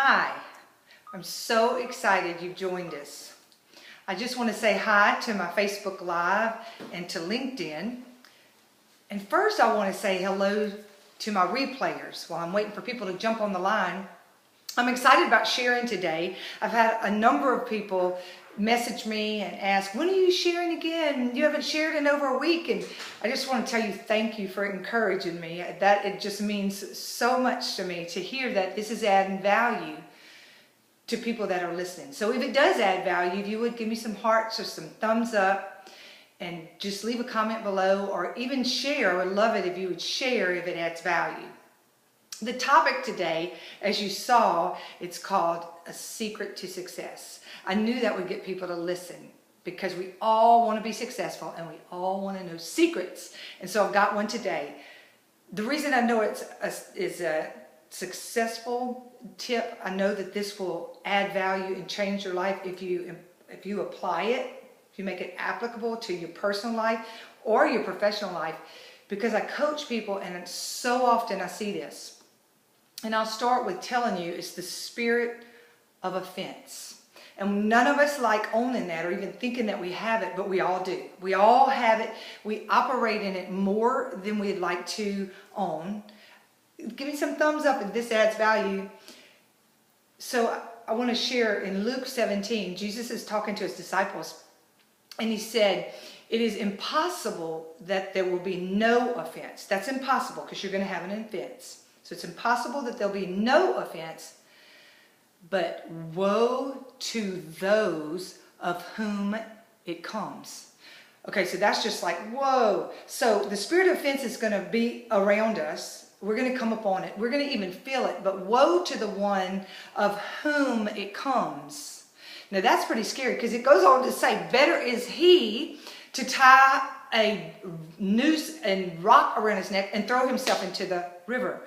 Hi, I'm so excited you've joined us. I just want to say hi to my Facebook Live and to LinkedIn. And first I want to say hello to my replayers while I'm waiting for people to jump on the line. I'm excited about sharing today. I've had a number of people message me and ask, when are you sharing again? You haven't shared in over a week. And I just want to tell you thank you for encouraging me. That it just means so much to me to hear that this is adding value to people that are listening. So if it does add value, if you would give me some hearts or some thumbs up and just leave a comment below, or even share. I would love it if you would share if it adds value. The topic today, as you saw, it's called A Secret to Success. I knew that would get people to listen because we all want to be successful and we all want to know secrets. And so I've got one today. The reason I know it's a successful tip, I know that this will add value and change your life if you apply it, if you make it applicable to your personal life or your professional life, because I coach people and so often I see this. And I'll start with telling you it's the spirit of offense. And none of us like owning that or even thinking that we have it, but we all do. We all have it. We operate in it more than we'd like to own. Give me some thumbs up if this adds value. So I want to share in Luke 17, Jesus is talking to his disciples, and he said, it is impossible that there will be no offense. That's impossible because you're going to have an offense. So it's impossible that there'll be no offense, but woe to those of whom it comes. Okay, so that's just like, whoa. So the spirit of offense is going to be around us. We're going to come upon it. We're going to even feel it. But woe to the one of whom it comes. Now that's pretty scary because it goes on to say, better is he to tie a noose and rock around his neck and throw himself into the river.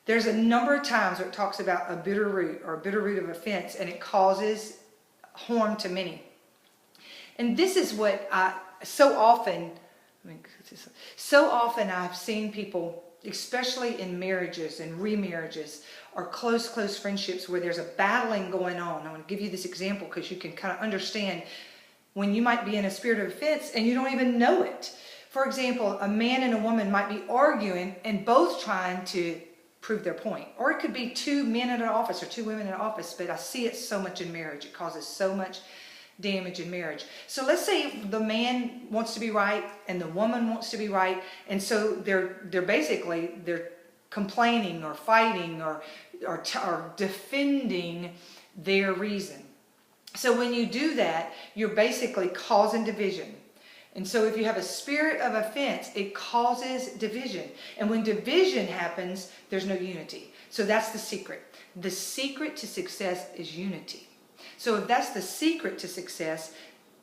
There's a number of times where it talks about a bitter root or a bitter root of offense, and it causes harm to many. And this is what so often I've seen people, especially in marriages and remarriages or close friendships where there's a battling going on. I want to give you this example because you can kind of understand when you might be in a spirit of offense and you don't even know it. For example, a man and a woman might be arguing and both trying to prove their point. Or it could be two men in an office or two women in an office, but I see it so much in marriage. It causes so much damage in marriage. So let's say the man wants to be right and the woman wants to be right, and so they're basically complaining or fighting or defending their reason. So when you do that, you're basically causing division. And so if you have a spirit of offense, it causes division. And when division happens, there's no unity. So that's the secret. The secret to success is unity. So if that's the secret to success,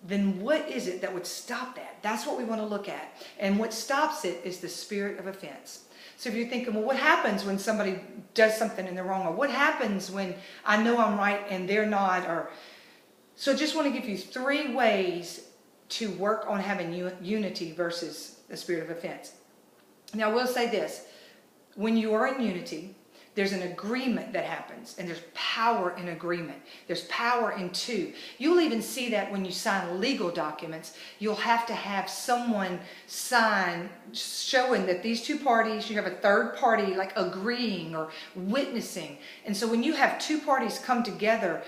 then what is it that would stop that? That's what we want to look at. And what stops it is the spirit of offense. So if you're thinking, well, what happens when somebody does something and they're wrong? Or what happens when I know I'm right and they're not? So I just want to give you 3 ways to work on having unity versus the spirit of offense. Now, I will say this. When you are in unity, there's an agreement that happens, and there's power in agreement. There's power in 2. You'll even see that when you sign legal documents. You'll have to have someone sign showing that these 2 parties, you have a third party like agreeing or witnessing. And so when you have 2 parties come together,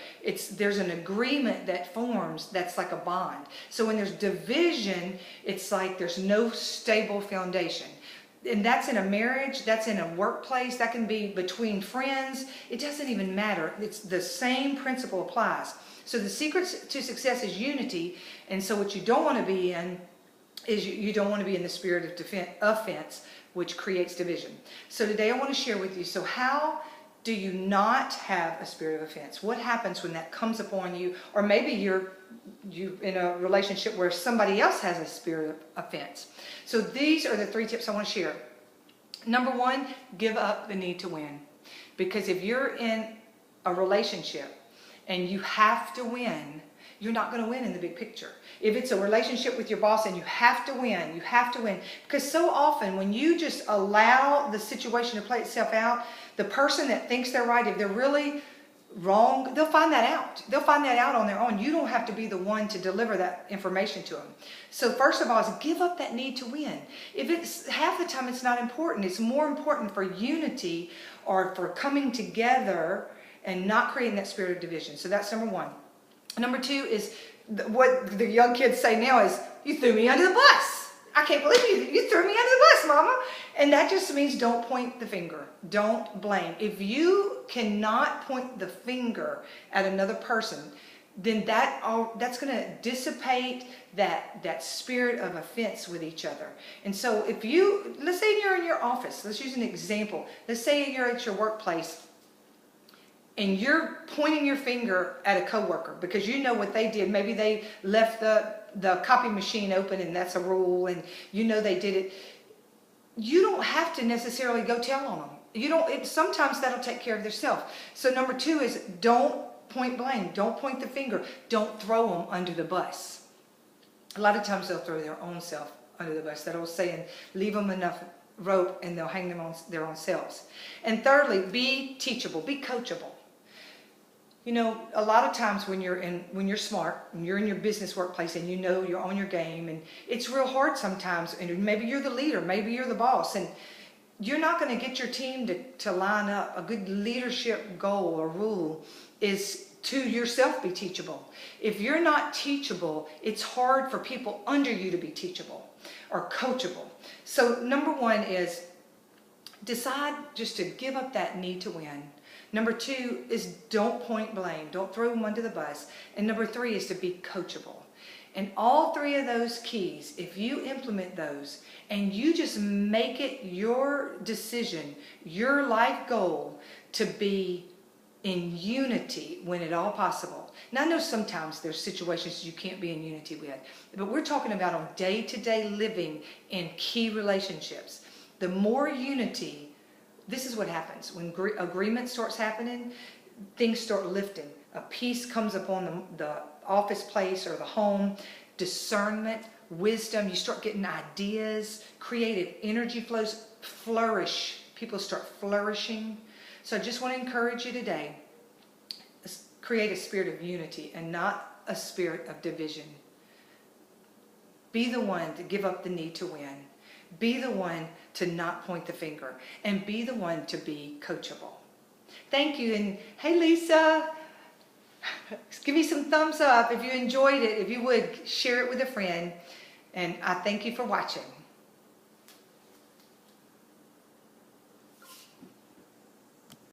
there's an agreement that forms that's like a bond. So when there's division, it's like there's no stable foundation. And that's in a marriage, that's in a workplace, that can be between friends. It doesn't even matter. It's the same principle applies. So the secret to success is unity. And so what you don't want to be in is you don't want to be in the spirit of offense, which creates division. So today I want to share with you, so how do you not have a spirit of offense? What happens when that comes upon you? Or maybe you're in a relationship where somebody else has a spirit of offense. So these are the 3 tips I want to share. Number 1, give up the need to win. Because if you're in a relationship and you have to win, you're not going to win in the big picture. If it's a relationship with your boss and you have to win, you have to win. Because so often when you just allow the situation to play itself out, the person that thinks they're right, if they're really wrong, they'll find that out. They'll find that out on their own. You don't have to be the one to deliver that information to them. So first of all is give up that need to win. If it's half the time, it's not important. It's more important for unity or for coming together and not creating that spirit of division. So that's number one. Number two is what the young kids say now is, you threw me under the bus. I can't believe you threw me under the bus, Mama. And that just means don't point the finger. Don't blame. If you cannot point the finger at another person, then that's going to dissipate that spirit of offense with each other. And so if you, let's say you're in your office. Let's use an example. Let's say you're at your workplace and you're pointing your finger at a coworker because you know what they did. Maybe they left the copy machine open and that's a rule, and you know they did it. You don't have to necessarily go tell on them. Sometimes that'll take care of themselves. So number two is don't point blame. Don't point the finger. Don't throw them under the bus. A lot of times they'll throw their own self under the bus. That old saying, leave them enough rope and they'll hang them on their own selves. And thirdly, be teachable. Be coachable. You know, a lot of times when you're smart, and you're in your business workplace and you know you're on your game, and it's real hard sometimes, and maybe you're the leader, maybe you're the boss, and you're not going to get your team to line up. A good leadership goal or rule is to yourself be teachable. If you're not teachable, it's hard for people under you to be teachable or coachable. So number one is decide just to give up that need to win. Number two is don't point blame. Don't throw them under the bus. And number three is to be coachable. And all three of those keys, if you implement those and you just make it your decision, your life goal to be in unity when at all possible. Now I know sometimes there's situations you can't be in unity with, but we're talking about on day-to-day living in key relationships. The more unity, this is what happens. When agreement starts happening, things start lifting. A peace comes upon the office place or the home. Discernment, wisdom, you start getting ideas. Creative energy flows, flourish. People start flourishing. So I just want to encourage you today, create a spirit of unity and not a spirit of division. Be the one to give up the need to win. Be the one to not point the finger, and be the one to be coachable. Thank you. And hey, Lisa, give me some thumbs up if you enjoyed it. If you would, share it with a friend. And I thank you for watching.